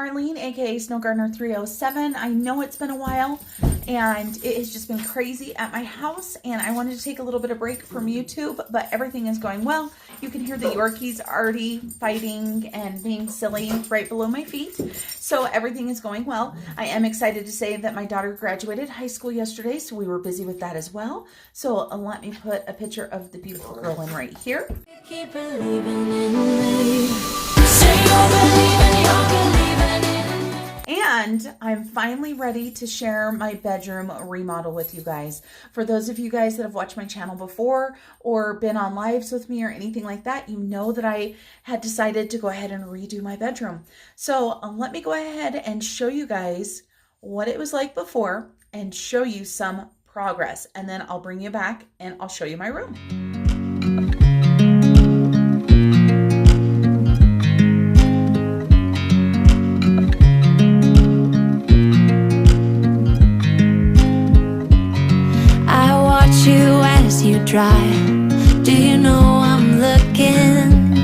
Marlene, aka Snow Gardener 307. I know it's been a while and it has just been crazy at my house, and I wanted to take a little bit of break from YouTube, but everything is going well. You can hear the Yorkies already fighting and being silly right below my feet. So everything is going well. I am excited to say that my daughter graduated high school yesterday, so we were busy with that as well. So let me put a picture of the beautiful girl in right here. Keep believing in me. Say you're believing in me. And I'm finally ready to share my bedroom remodel with you guys. For those of you guys that have watched my channel before or been on lives with me or anything like that, you know that I had decided to go ahead and redo my bedroom. So let me go ahead and show you guys what it was like before and show you some progress. And then I'll bring you back and I'll show you my room. You dry. Do you know I'm looking?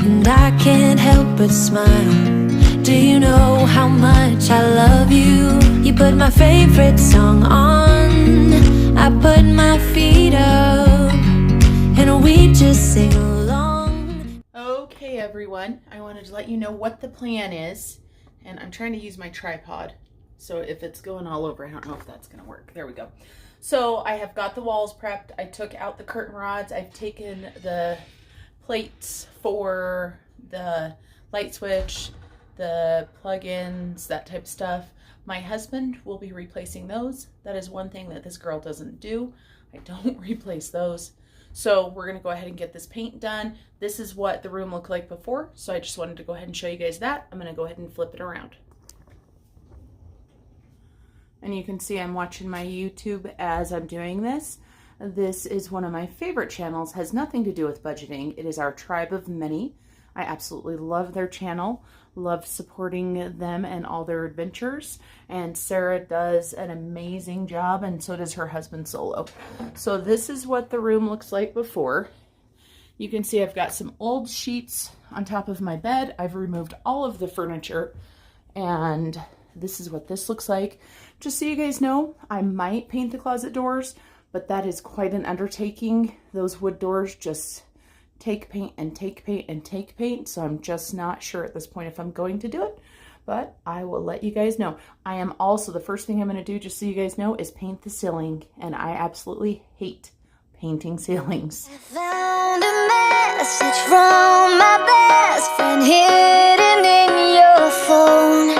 And I can't help but smile. Do you know how much I love you? You put my favorite song on, I put my feet up, and we just sing along. Okay, everyone, I wanted to let you know what the plan is, and I'm trying to use my tripod, so if it's going all over, I don't know if that's gonna work. There we go. So I have got the walls prepped. I took out the curtain rods. I've taken the plates for the light switch, the plug-ins, that type of stuff. My husband will be replacing those. That is one thing that this girl doesn't do. I don't replace those. So we're gonna go ahead and get this paint done. This is what the room looked like before. So I just wanted to go ahead and show you guys that. I'm gonna go ahead and flip it around. And you can see I'm watching my YouTube as I'm doing this. This is one of my favorite channels. Has nothing to do with budgeting. It is Our Tribe of Many. I absolutely love their channel. Love supporting them and all their adventures. And Sarah does an amazing job, and so does her husband Solo. So this is what the room looks like before. You can see I've got some old sheets on top of my bed. I've removed all of the furniture, and this is what this looks like. Just so you guys know, I might paint the closet doors, but that is quite an undertaking. Those wood doors just take paint and take paint and take paint, so I'm just not sure at this point if I'm going to do it, but I will let you guys know. I am also, the first thing I'm going to do, just so you guys know, is paint the ceiling, and I absolutely hate painting ceilings. I found a message from my best friend hidden in your phone.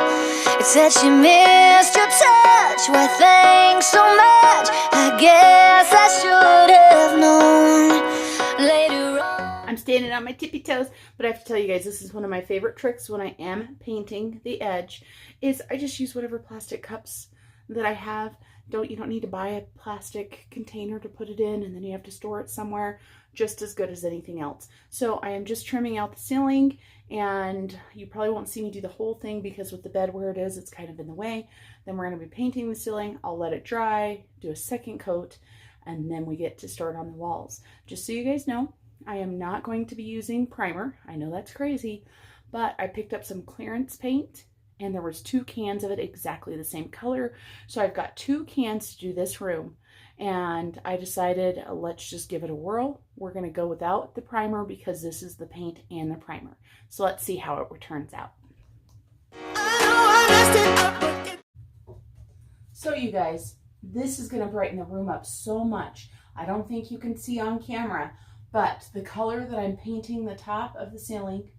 It said she missed your touch. Why, thanks so much. I guess I should have known later on. I'm standing on my tippy toes, but I have to tell you guys, this is one of my favorite tricks when I am painting the edge, is I just use whatever plastic cups that I have. You don't need to buy a plastic container to put it in, and then you have to store it somewhere. Just as good as anything else. So I am just trimming out the ceiling, and you probably won't see me do the whole thing because with the bed where it is, it's kind of in the way. Then we're going to be painting the ceiling. I'll let it dry, do a second coat, and then we get to start on the walls. Just so you guys know, I am not going to be using primer. I know that's crazy, but I picked up some clearance paint, and there was 2 cans of it exactly the same color. So I've got 2 cans to do this room. And I decided, let's just give it a whirl. We're going to go without the primer because this is the paint and the primer. So let's see how it turns out. So you guys, this is going to brighten the room up so much. I don't think you can see on camera, but the color that I'm painting the top of the ceiling,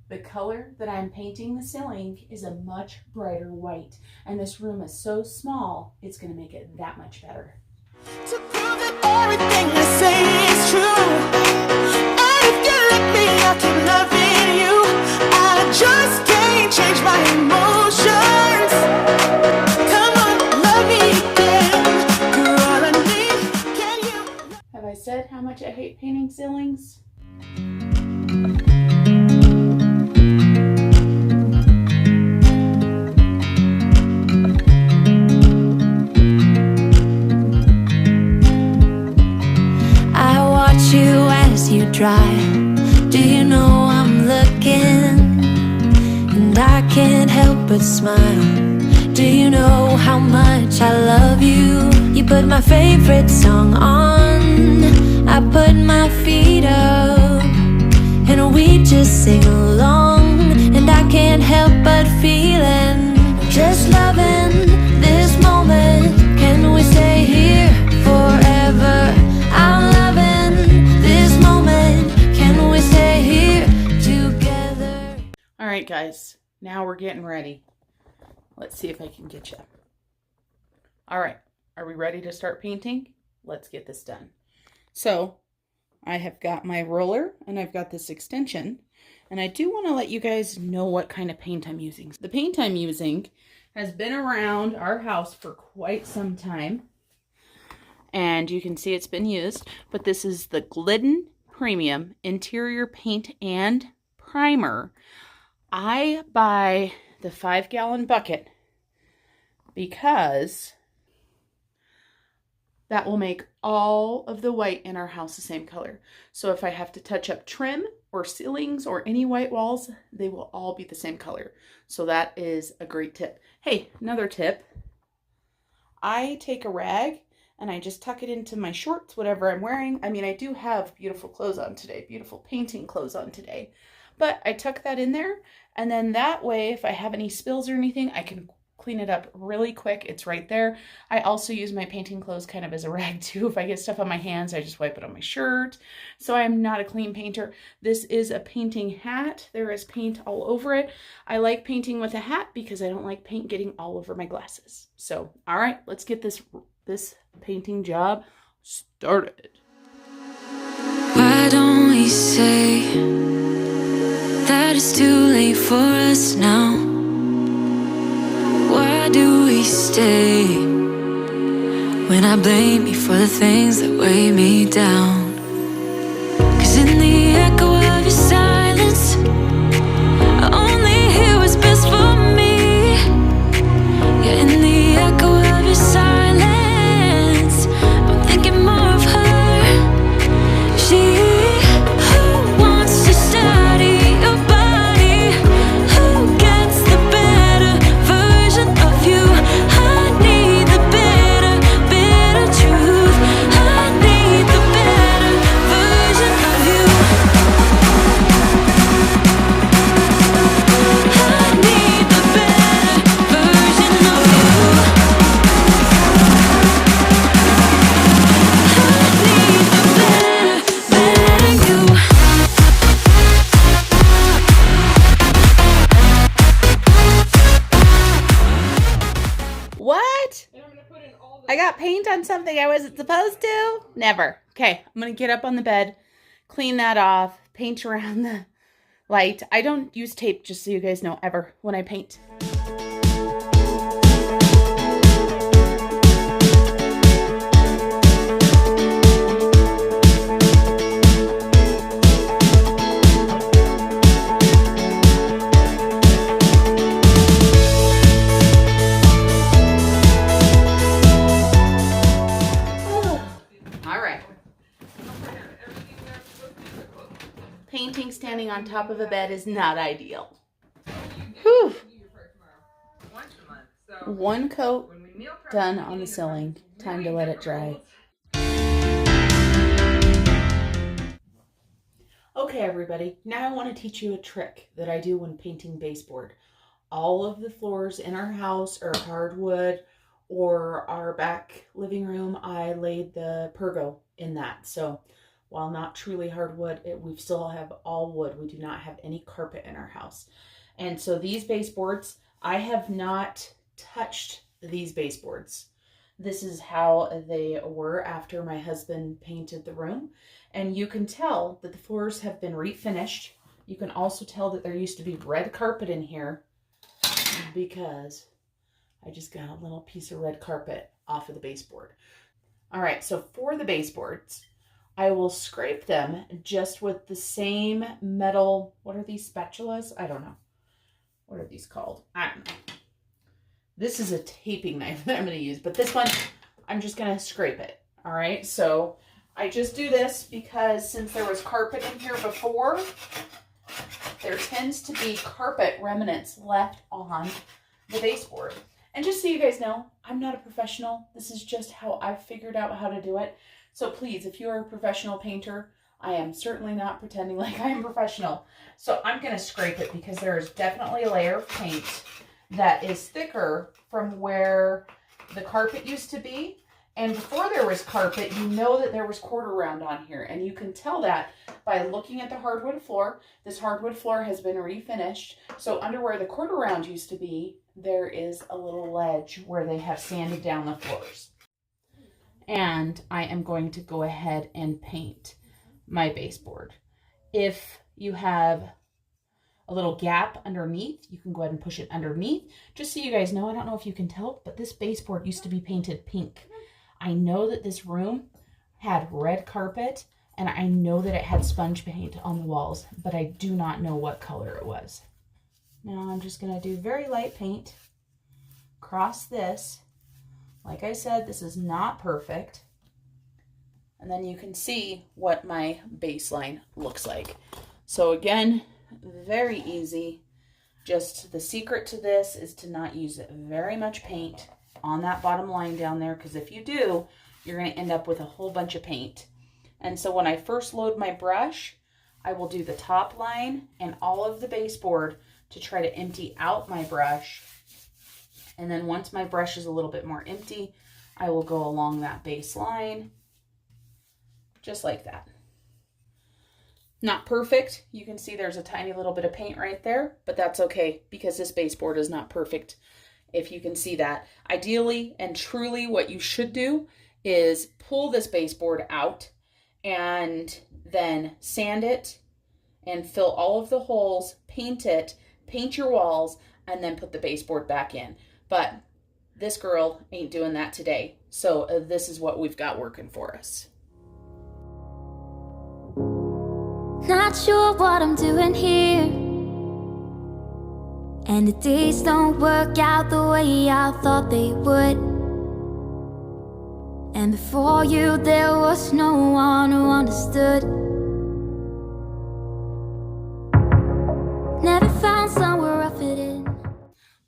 the color that I'm painting the ceiling is a much brighter white. And this room is so small, it's going to make it that much better. To prove that everything I say is true. And if you let me, I'll keep loving you. I just can't change my emotions. Come on, love me again. You're all I need. Can you? Have I said how much I hate painting ceilings? You as you dry. Do you know I'm looking? can't help but smile. Do you know how much I love you? You put my favorite song on, I put my feet up, and we just sing along. And I can't help but feeling, just loving this moment. Can we stay here forever? I'm loving this moment. Can we stay here together? All right, guys, now we're getting ready. Let's see if I can get you. All right, are we ready to start painting? Let's get this done. So I have got my roller and I've got this extension, and I do want to let you guys know what kind of paint I'm using. The paint I'm using has been around our house for quite some time, and you can see it's been used, but this is the Glidden Premium Interior Paint and Primer. I buy the 5-gallon bucket because that will make all of the white in our house the same color. So if I have to touch up trim or ceilings or any white walls, they will all be the same color. So that is a great tip. Hey, another tip. I take a rag and I just tuck it into my shorts, whatever I'm wearing. I mean, I do have beautiful clothes on today, beautiful painting clothes on today. But I tuck that in there, and then that way, if I have any spills or anything, I can clean it up really quick. It's right there. I also use my painting clothes kind of as a rag too. If I get stuff on my hands, I just wipe it on my shirt. So I'm not a clean painter. This is a painting hat. There is paint all over it. I like painting with a hat because I don't like paint getting all over my glasses. So, all right, let's get this painting job started. Why don't we say that it's too late for us now? Why do we stay when I blame you for the things that weigh me down? 'Cause in the echo of your silence, I only hear what's best for me. Yeah, in the echo of your silence, I'm thinking more of her. She who wants to study your body, who gets the better version of you. I need the better truth. I need the better version of you. I need the better version of you. I need the better you. What? I got paint on something I wasn't supposed to? Never. Okay, I'm going to get up on the bed, clean that off, paint around the light. I don't use tape, just so you guys know, ever when I paint. All right. Painting standing on top of a bed is not ideal. Whew. One coat done on the ceiling. Time to let it dry. Okay, everybody. Now I want to teach you a trick that I do when painting baseboard. All of the floors in our house are hardwood, or our back living room, I laid the pergo in that. So while not truly hardwood, we still have all wood. We do not have any carpet in our house. And so these baseboards, I have not touched these baseboards. This is how they were after my husband painted the room. And you can tell that the floors have been refinished. You can also tell that there used to be red carpet in here because I just got a little piece of red carpet off of the baseboard. All right, so for the baseboards, I will scrape them just with the same metal, what are these, spatulas? I don't know. What are these called? I don't know. This is a taping knife that I'm going to use, but this one, I'm just going to scrape it. All right, so I just do this because since there was carpet in here before, there tends to be carpet remnants left on the baseboard. And just so you guys know, I'm not a professional. This is just how I've figured out how to do it. So please, if you're a professional painter, I am certainly not pretending like I am professional. So I'm going to scrape it because there is definitely a layer of paint that is thicker from where the carpet used to be. And before there was carpet, you know that there was quarter round on here. And you can tell that by looking at the hardwood floor. This hardwood floor has been refinished. So under where the quarter round used to be, there is a little ledge where they have sanded down the floors. And I am going to go ahead and paint my baseboard. If you have a little gap underneath, you can go ahead and push it underneath. Just so you guys know, I don't know if you can tell, but this baseboard used to be painted pink. I know that this room had red carpet, and I know that it had sponge paint on the walls, but I do not know what color it was. Now I'm just going to do very light paint across this. Like I said, this is not perfect. And then you can see what my baseline looks like. So again, very easy. Just the secret to this is to not use very much paint on that bottom line down there, because if you do, you're going to end up with a whole bunch of paint. And so when I first load my brush, I will do the top line and all of the baseboard to try to empty out my brush. And then once my brush is a little bit more empty, I will go along that base line, just like that. Not perfect. You can see there's a tiny little bit of paint right there, but that's okay because this baseboard is not perfect. If you can see that. Ideally and truly what you should do is pull this baseboard out and then sand it and fill all of the holes, paint it, paint your walls, and then put the baseboard back in. But this girl ain't doing that today. So this is what we've got working for us. Not sure what I'm doing here, and the days don't work out the way I thought they would. And before you there was no one who understood. Never found somewhere I fit in.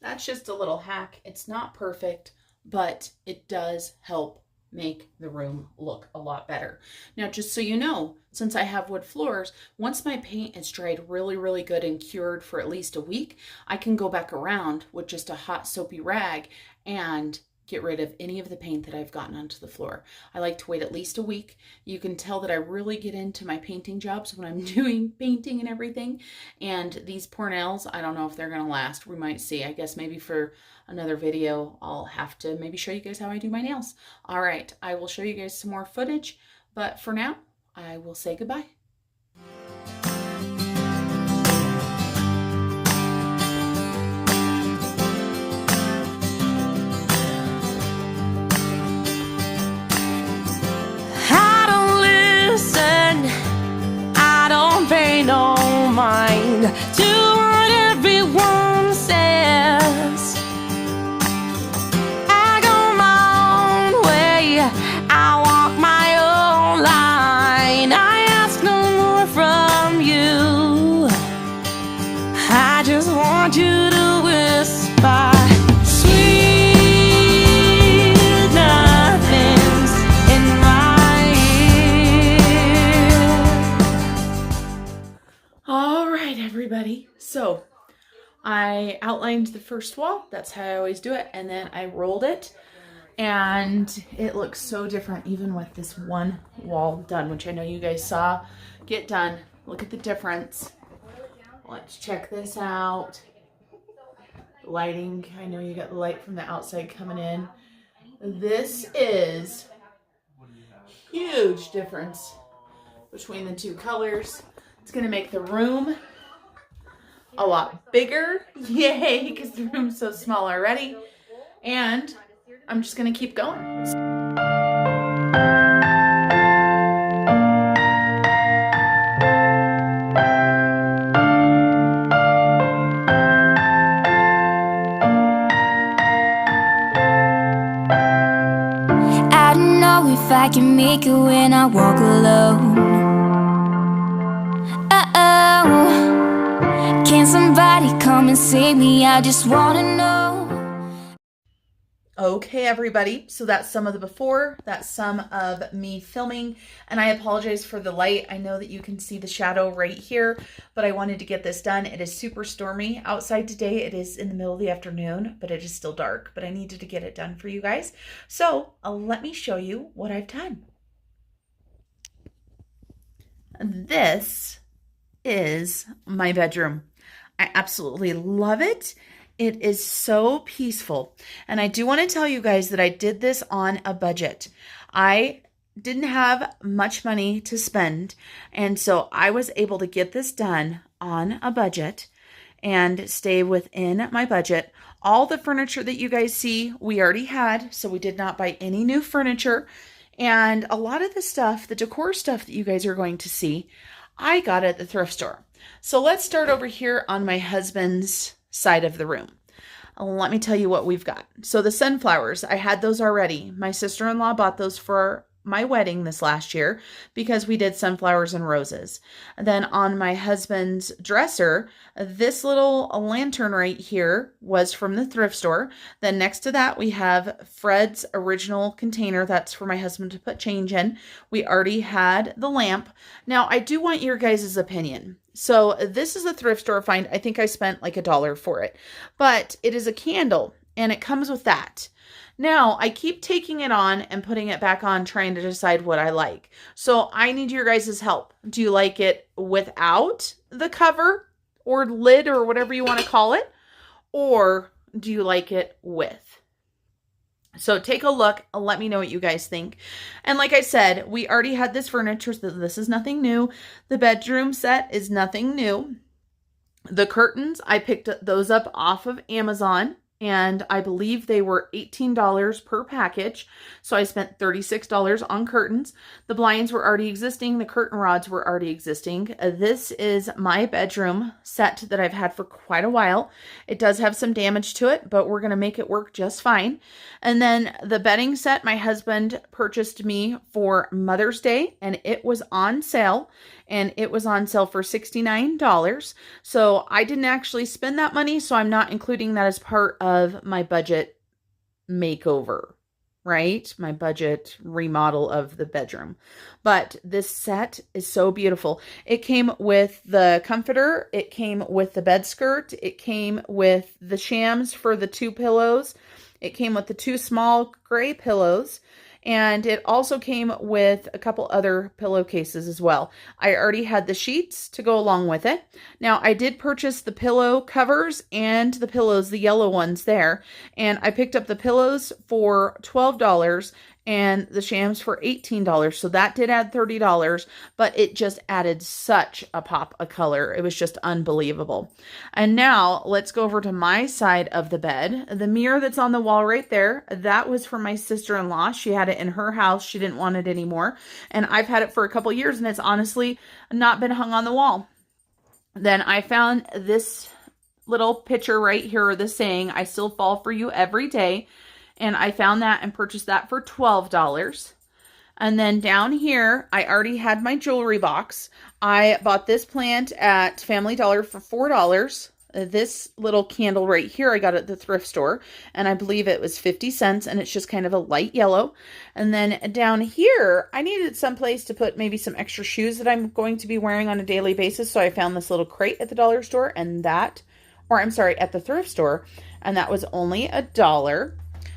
That's just a little hack. It's not perfect, but it does help make the room look a lot better. Now, just so you know, since I have wood floors, once my paint is dried really, really good and cured for at least a week, I can go back around with just a hot soapy rag and get rid of any of the paint that I've gotten onto the floor. I like to wait at least a week. You can tell that I really get into my painting jobs when I'm doing painting and everything. And these poor nails, I don't know if they're gonna last. We might see. I guess maybe for another video, I'll have to maybe show you guys how I do my nails. All right, I will show you guys some more footage, but for now, I will say goodbye. I don't listen, I don't pay no mind to what everyone says. I go my own way, I walk my own line. I ask no more from you, I just want you to whisper sweet nothings in my ear. All right, everybody. So I outlined the first wall. That's how I always do it. And then I rolled it. And it looks so different even with this one wall done, which I know you guys saw get done. Look at the difference. Let's check this out. Lighting. I know you got the light from the outside coming in. This is huge difference between the two colors. It's going to make the room a lot bigger. Yay, because the room's so small already. And I'm just going to keep going. I don't know if I can make it when I walk alone. Uh-oh, somebody come and save me? I just wanna know. Okay, everybody, so that's some of the before, that's some of me filming, and I apologize for the light. I know that you can see the shadow right here, but I wanted to get this done. It is super stormy outside today. It is in the middle of the afternoon, but it is still dark, but I needed to get it done for you guys. So let me show you what I've done. This is my bedroom. I absolutely love it. It is so peaceful. And I do want to tell you guys that I did this on a budget. I didn't have much money to spend, and so I was able to get this done on a budget and stay within my budget. All the furniture that you guys see, we already had, so we did not buy any new furniture. And a lot of the stuff, the decor stuff that you guys are going to see, I got at the thrift store. So let's start over here on my husband's side of the room. Let me tell you what we've got. So the sunflowers, I had those already. My sister-in-law bought those for my wedding this last year because we did sunflowers and roses. Then on my husband's dresser, this little lantern right here was from the thrift store. Then next to that, we have Fred's original container. That's for my husband to put change in. We already had the lamp. Now, I do want your guys' opinion. So this is a thrift store find. I think I spent like $1 for it, but it is a candle and it comes with that. Now, I keep taking it on and putting it back on, trying to decide what I like. So I need your guys' help. Do you like it without the cover or lid or whatever you want to call it? Or do you like it with? So take a look. Let me know what you guys think. And like I said, we already had this furniture, so this is nothing new. The bedroom set is nothing new. The curtains, I picked those up off of Amazon, and I believe they were $18 per package. So I spent $36 on curtains. The blinds were already existing. The curtain rods were already existing. This is my bedroom set that I've had for quite a while. It does have some damage to it, but we're going to make it work just fine. And then the bedding set my husband purchased me for Mother's Day, and it was on sale. And it was on sale for $69. So I didn't actually spend that money, so I'm not including that as part of my budget makeover, right? My budget remodel of the bedroom. But this set is so beautiful. It came with the comforter. It came with the bed skirt. It came with the shams for the 2 pillows. It came with the 2 small gray pillows. And it also came with a couple other pillowcases as well. I already had the sheets to go along with it. Now, I did purchase the pillow covers and the pillows, the yellow ones there. And I picked up the pillows for $12 and the shams for $18. So that did add $30, but it just added such a pop of color. It was just unbelievable. And now let's go over to my side of the bed. The mirror that's on the wall right there, that was from my sister-in-law. She had it in her house. She didn't want it anymore. And I've had it for a couple years and it's honestly not been hung on the wall. Then I found this little picture right here, or the saying, "I still fall for you every day." And I found that and purchased that for $12. And then down here, I already had my jewelry box. I bought this plant at Family Dollar for $4. This little candle right here, I got at the thrift store. And I believe it was 50 cents. And it's just kind of a light yellow. And then down here, I needed some place to put maybe some extra shoes that I'm going to be wearing on a daily basis. So I found this little crate at the dollar store. And that, or I'm sorry, at the thrift store. And that was only $1.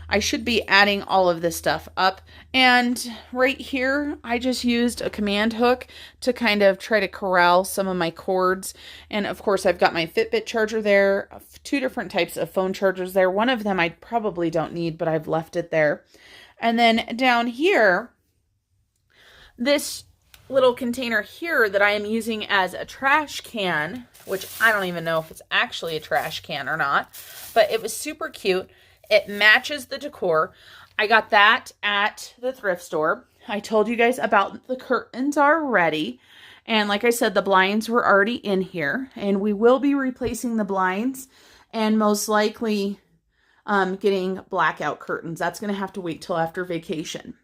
I should be adding all of this stuff up. And right here, I just used a command hook to kind of try to corral some of my cords. And of course, I've got my Fitbit charger there, 2 different types of phone chargers there. One of them I probably don't need, but I've left it there. And then down here, this little container here that I am using as a trash can, which I don't even know if it's actually a trash can or not, but it was super cute. It matches the decor. I got that at the thrift store. I told you guys about the curtains already. And like I said, the blinds were already in here. And we will be replacing the blinds and most likely getting blackout curtains. That's going to have to wait till after vacation.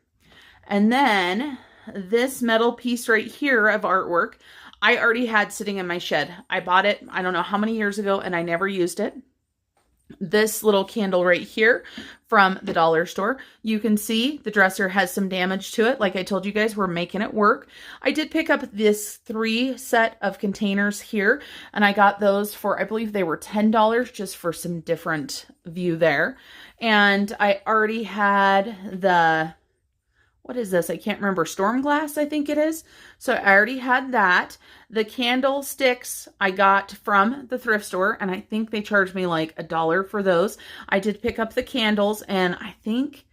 And then this metal piece right here of artwork, I already had sitting in my shed. I bought it, I don't know how many years ago, and I never used it. This little candle right here from the dollar store. You can see the dresser has some damage to it. Like I told you guys, we're making it work. I did pick up this 3 set of containers here, and I got those for, I believe they were $10 just for some different view there. And I already had the, what is this? I can't remember. Storm glass, I think it is. So I already had that. The candlesticks I got from the thrift store, and I think they charged me like $1 for those. I did pick up the candles, and I think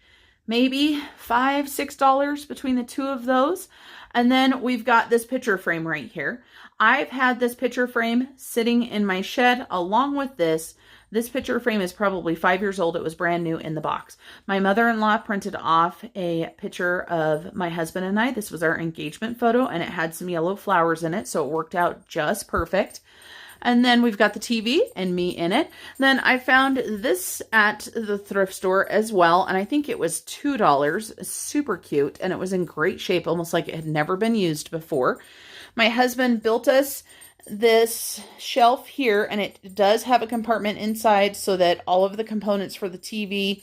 maybe $5, $6 between the two of those. And then we've got this picture frame right here. I've had this picture frame sitting in my shed along with this. This picture frame is probably 5 years old. It was brand new in the box. My mother-in-law printed off a picture of my husband and I. This was our engagement photo, and it had some yellow flowers in it, so it worked out just perfect. And then we've got the TV and me in it. Then I found this at the thrift store as well, and I think it was $2. Super cute, and it was in great shape, almost like it had never been used before. My husband built us this shelf here, and it does have a compartment inside so that all of the components for the TV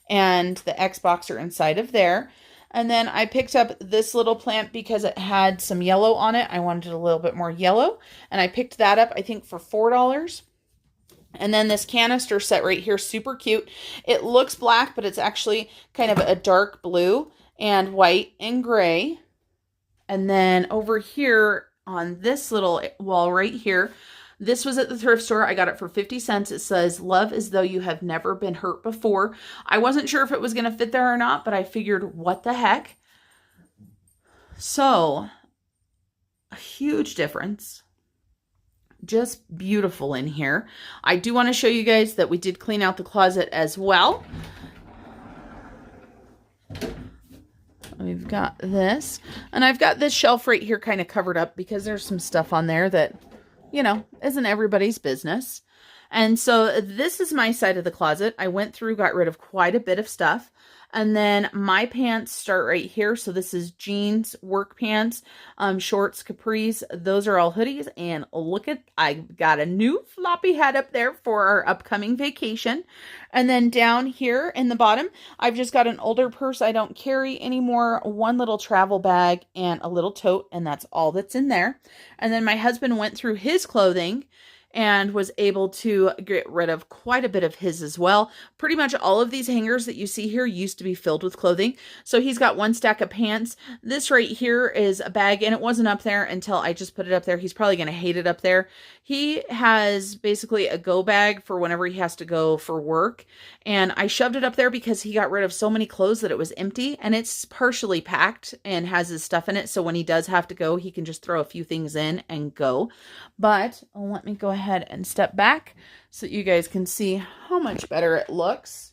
and the Xbox are inside of there. And then I picked up this little plant because it had some yellow on it. I wanted a little bit more yellow, and I picked that up, I think, for $4. And then this canister set right here, super cute. It looks black, but it's actually kind of a dark blue and white and gray. And then over here on this little wall right here, this was at the thrift store. I got it for 50 cents. It says, "Love as though you have never been hurt before." I wasn't sure if it was going to fit there or not, but I figured, what the heck? So, a huge difference. Just beautiful in here. I do want to show you guys that we did clean out the closet as well. We've got this, and I've got this shelf right here kind of covered up because there's some stuff on there that, you know, isn't everybody's business. And so this is my side of the closet. I went through, got rid of quite a bit of stuff. And then my pants start right here. So this is jeans, work pants, shorts, capris. Those are all hoodies. And look at, I got a new floppy hat up there for our upcoming vacation. And then down here in the bottom, I've just got an older purse I don't carry anymore, one little travel bag, and a little tote. And that's all that's in there. And then my husband went through his clothing and was able to get rid of quite a bit of his as well. Pretty much all of these hangers that you see here used to be filled with clothing. So he's got one stack of pants. This right here is a bag, and it wasn't up there until I just put it up there. He's probably going to hate it up there. He has basically a go bag for whenever he has to go for work. And I shoved it up there because he got rid of so many clothes that it was empty, and it's partially packed and has his stuff in it. So when he does have to go, he can just throw a few things in and go. But let me go ahead and step back so you guys can see how much better it looks.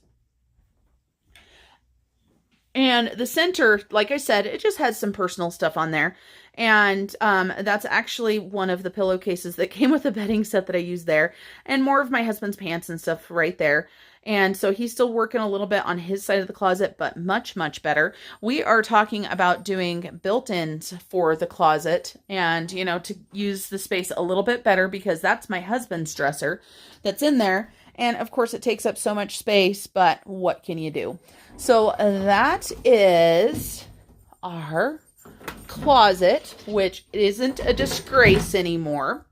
And the center, like I said, it just has some personal stuff on there. And that's actually one of the pillowcases that came with the bedding set that I used there. And more of my husband's pants and stuff right there. And so he's still working a little bit on his side of the closet, but much, much better. We are talking about doing built-ins for the closet and, you know, to use the space a little bit better because that's my husband's dresser that's in there. And of course it takes up so much space, but what can you do? So that is our closet, which isn't a disgrace anymore.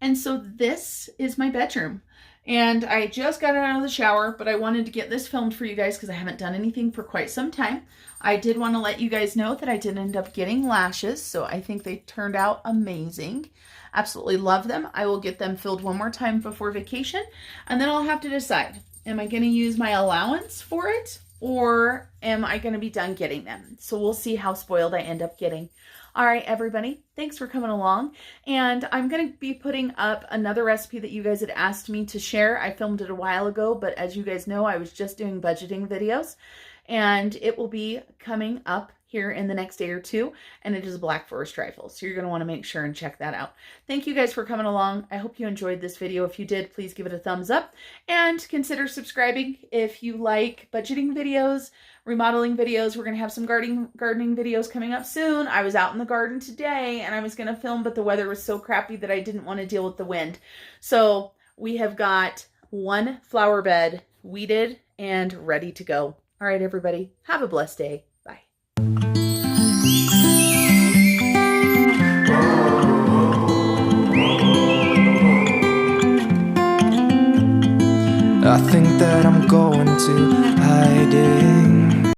And so this is my bedroom. And I just got out of the shower, but I wanted to get this filmed for you guys because I haven't done anything for quite some time. I did want to let you guys know that I did end up getting lashes, so I think they turned out amazing. Absolutely love them. I will get them filled one more time before vacation, and then I'll have to decide, am I going to use my allowance for it, or am I going to be done getting them? So we'll see how spoiled I end up getting. All right, everybody, thanks for coming along. And I'm going to be putting up another recipe that you guys had asked me to share. I filmed it a while ago, but as you guys know, I was just doing budgeting videos. And it will be coming up here in the next day or two, and it is a black forest rifle. So you're going to want to make sure and check that out. Thank you guys for coming along. I hope you enjoyed this video. If you did, please give it a thumbs up and consider subscribing if you like budgeting videos, remodeling videos. We're going to have some gardening videos coming up soon. I was out in the garden today and I was going to film, but the weather was so crappy that I didn't want to deal with the wind. So we have got one flower bed weeded and ready to go. All right, everybody, have a blessed day. Bye. I think that I'm going to hiding.